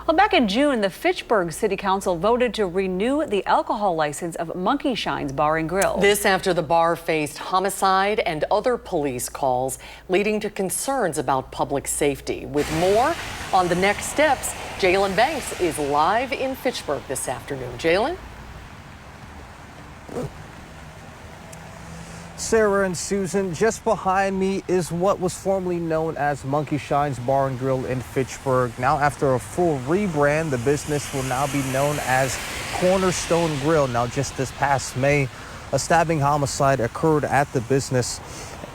Well, back in June, the Fitchburg City Council voted to renew the alcohol license of Monkeyshines Bar and Grill. This after the bar faced homicide and other police calls, leading to concerns about public safety. With more on the next steps, Jalen Banks is live in Fitchburg this afternoon. Jalen? Sarah and Susan, just behind me is what was formerly known as Monkeyshines Bar and Grill in Fitchburg. Now, after a full rebrand, the business will now be known as Cornerstone Grill. Now, just this past May, a stabbing homicide occurred at the business,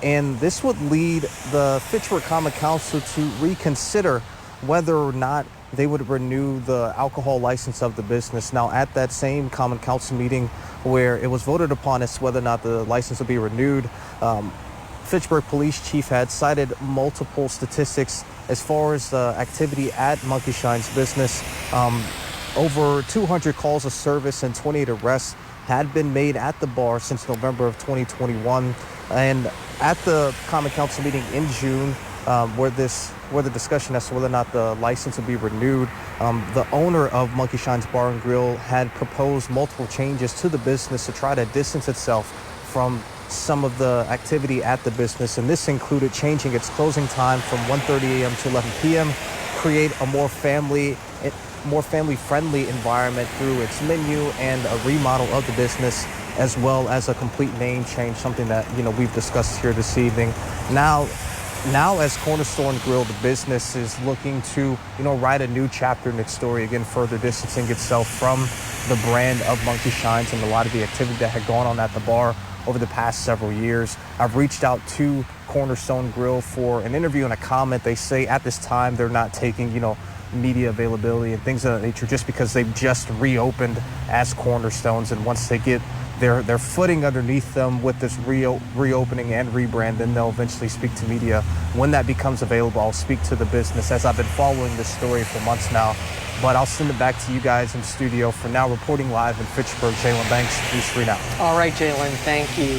and this would lead the Fitchburg Common Council to reconsider whether or not they would renew the alcohol license of the business. Now, at that same Common Council meeting where it was voted upon as whether or not the license would be renewed, Fitchburg Police Chief had cited multiple statistics as far as the activity at Monkeyshines business. Over 200 calls of service and 28 arrests had been made at the bar since November of 2021. And at the Common Council meeting in June, where the discussion as to whether or not the license would be renewed, the owner of Monkeyshines Bar and Grill had proposed multiple changes to the business to try to distance itself from some of the activity at the business. And this included changing its closing time from 1:30 a.m. to 11 p.m., create a more family-friendly environment through its menu and a remodel of the business, as well as a complete name change, something that we've discussed here this evening. Now, as Cornerstone Grill, the business is looking to, write a new chapter in its story, again, further distancing itself from the brand of Monkeyshines and a lot of the activity that had gone on at the bar over the past several years. I've reached out to Cornerstone Grill for an interview and a comment. They say at this time they're not taking, media availability and things of that nature, just because they've just reopened as Cornerstones, and once they get their footing underneath them with this reopening and rebrand, then they'll eventually speak to media. When that becomes available, I'll speak to the business, as I've been following this story for months now. But I'll send it back to you guys in studio. For now, reporting live in Fitchburg, Jalen Banks, News 3 Now. All right, Jalen, thank you.